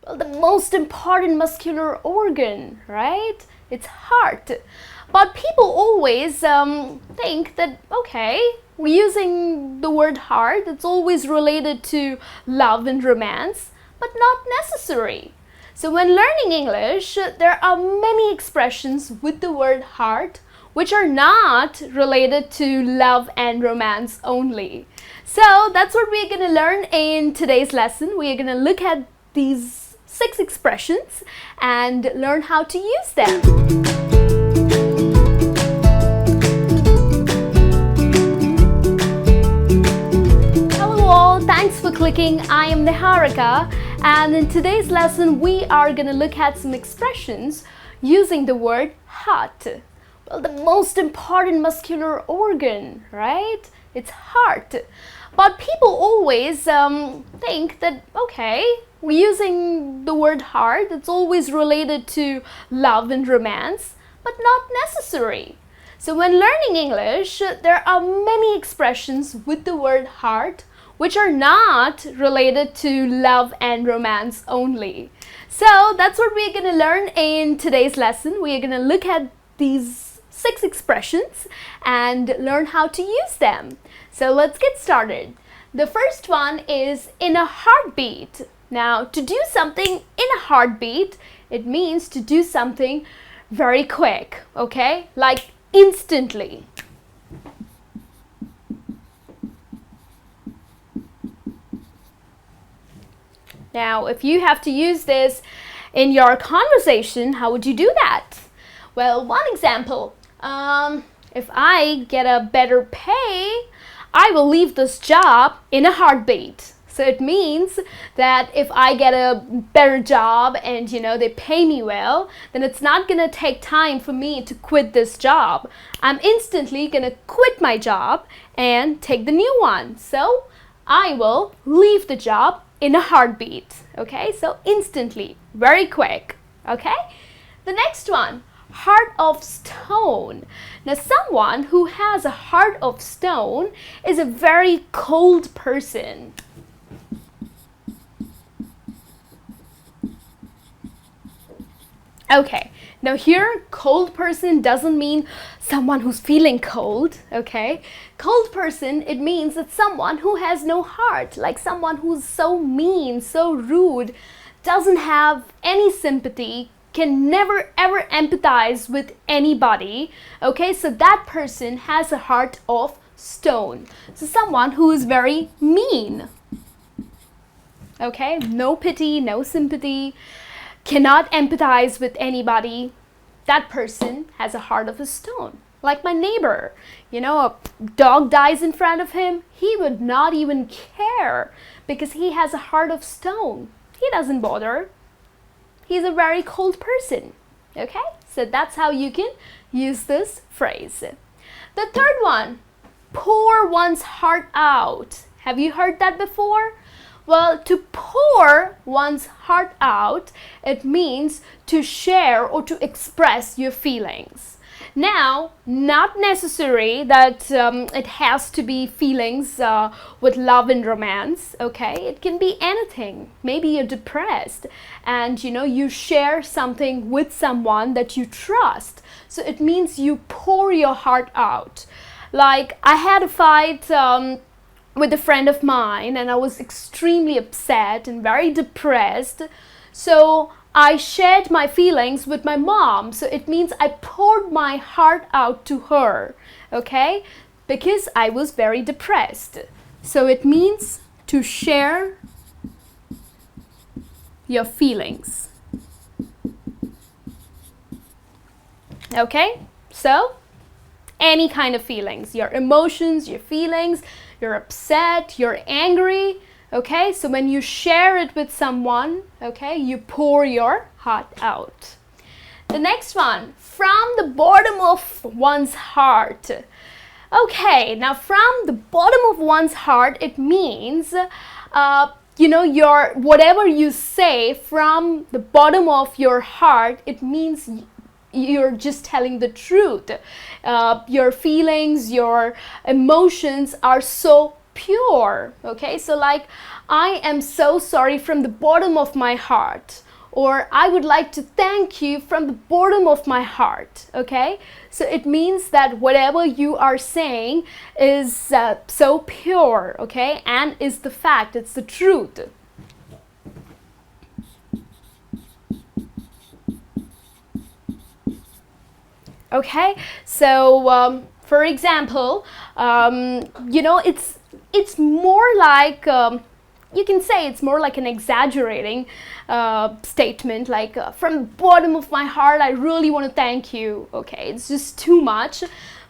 Well, the most important muscular organ, right? It's heart. But people always think that, okay, we're using the word heart, it's always related to love and romance, but not necessary. So when learning English, there are many expressions with the word heart which are not related to love and romance only. So that's what we're going to learn in today's lesson. We are going to look at these 6 expressions and learn how to use them. Hello all, thanks for clicking. I am Niharika, and in today's lesson we are going to look at some expressions using the word heart. Well, the most important muscular organ, right? It's heart. But people always think that, okay, we're using the word heart, it's always related to love and romance, but not necessary. So when learning English, there are many expressions with the word heart which are not related to love and romance only. So that's what we're going to learn in today's lesson. We are going to look at these 6 expressions and learn how to use them. So let's get started. The first one is in a heartbeat. Now, to do something in a heartbeat, it means to do something very quick, okay? Like instantly. Now, if you have to use this in your conversation, how would you do that? Well, one example, if I get a better pay, I will leave this job in a heartbeat. So it means that if I get a better job and they pay me well, then it's not going to take time for me to quit this job. I'm instantly going to quit my job and take the new one. So I will leave the job in a heartbeat. Okay, so instantly, very quick. Okay, the next one. Heart of stone. Now, someone who has a heart of stone is a very cold person. Okay, now here, cold person doesn't mean someone who's feeling cold, okay? Cold person, it means that someone who has no heart, like someone who's so mean, so rude, doesn't have any sympathy, can never ever empathize with anybody, okay? So that person has a heart of stone. So someone who is very mean, okay? No pity, no sympathy, cannot empathize with anybody. That person has a heart of a stone. Like my neighbor, a dog dies in front of him, he would not even care because he has a heart of stone. He doesn't bother. He's a very cold person, okay? So that's how you can use this phrase. The third one, pour one's heart out. Have you heard that before? Well, to pour one's heart out, it means to share or to express your feelings. Now, not necessary that it has to be feelings with love and romance, okay? It can be anything. Maybe you're depressed and you share something with someone that you trust. So it means you pour your heart out. Like, I had a fight with a friend of mine and I was extremely upset and very depressed. So I shared my feelings with my mom. So it means I poured my heart out to her, okay? Because I was very depressed. So it means to share your feelings. Okay? So any kind of feelings, your emotions, your feelings, you're upset, you're angry, okay? So when you share it with someone, okay, you pour your heart out. The next one, from the bottom of one's heart. Okay, now from the bottom of one's heart, it means, your whatever you say from the bottom of your heart, it means you're just telling the truth. Your feelings, your emotions are so pure. Okay, so like I am so sorry from the bottom of my heart. Or I would like to thank you from the bottom of my heart, okay? So it means that whatever you are saying is so pure, okay? And is the fact, it's the truth. Okay, so for example, it's more like you can say it's more like an exaggerating statement, like from the bottom of my heart, I really want to thank you. Okay, it's just too much,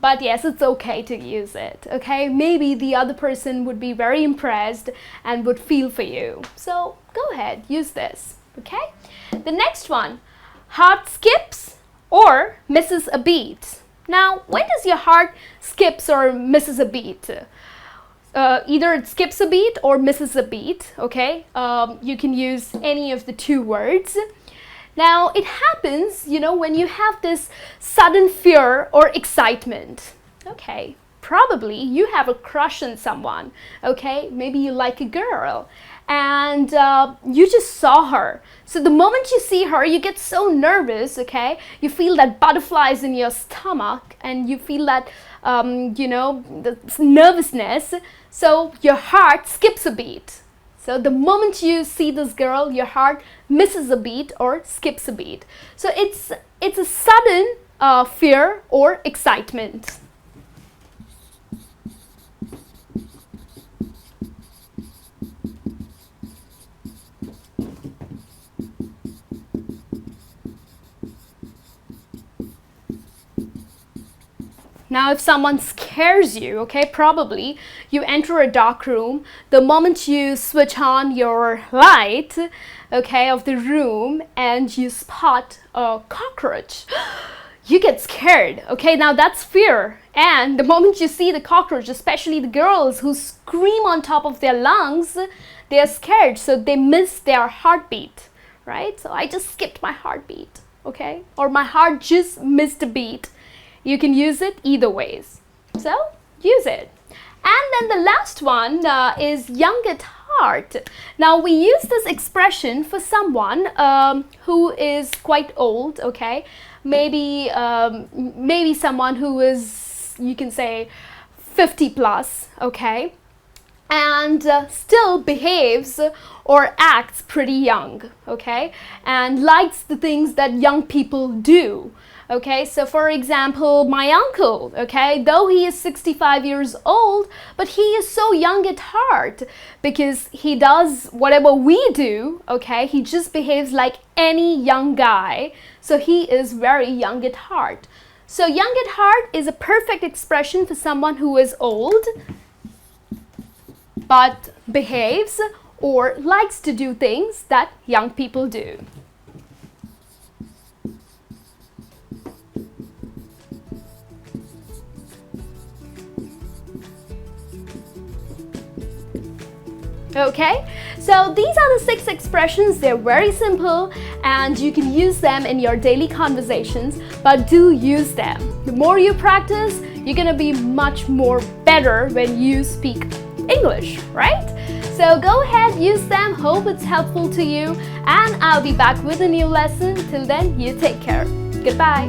but yes, it's okay to use it. Okay, maybe the other person would be very impressed and would feel for you. So go ahead, use this. Okay, the next one, heart skips or misses a beat. Now, when does your heart skips or misses a beat? Either it skips a beat or misses a beat, okay? You can use any of the two words. Now, it happens, when you have this sudden fear or excitement. Okay, probably you have a crush on someone, okay? Maybe you like a girl and you just saw her. So the moment you see her, you get so nervous, okay? You feel that butterflies in your stomach and you feel that, the nervousness. So your heart skips a beat. So the moment you see this girl, your heart misses a beat or skips a beat. So it's a sudden fear or excitement. Now, if someone scares you, okay, probably you enter a dark room. The moment you switch on your light, okay, of the room and you spot a cockroach, you get scared, okay? Now that's fear. And the moment you see the cockroach, especially the girls who scream on top of their lungs, they are scared, so they miss their heartbeat, right? So I just skipped my heartbeat, okay? Or my heart just missed a beat. You can use it either ways. So use it. And then the last one is young at heart. Now we use this expression for someone who is quite old, okay? Maybe someone who is, you can say, 50 plus, okay? And still behaves or acts pretty young, okay? And likes the things that young people do. Okay, so for example, my uncle, okay, though he is 65 years old, but he is so young at heart because he does whatever we do, okay, he just behaves like any young guy, so he is very young at heart. So young at heart is a perfect expression for someone who is old, but behaves or likes to do things that young people do. Okay, so these are the 6 expressions. They're very simple and you can use them in your daily conversations, but do use them. The more you practice, you're gonna be much more better when you speak English, right? So go ahead, use them. Hope it's helpful to you, and I'll be back with a new lesson. Till then, you take care. Goodbye.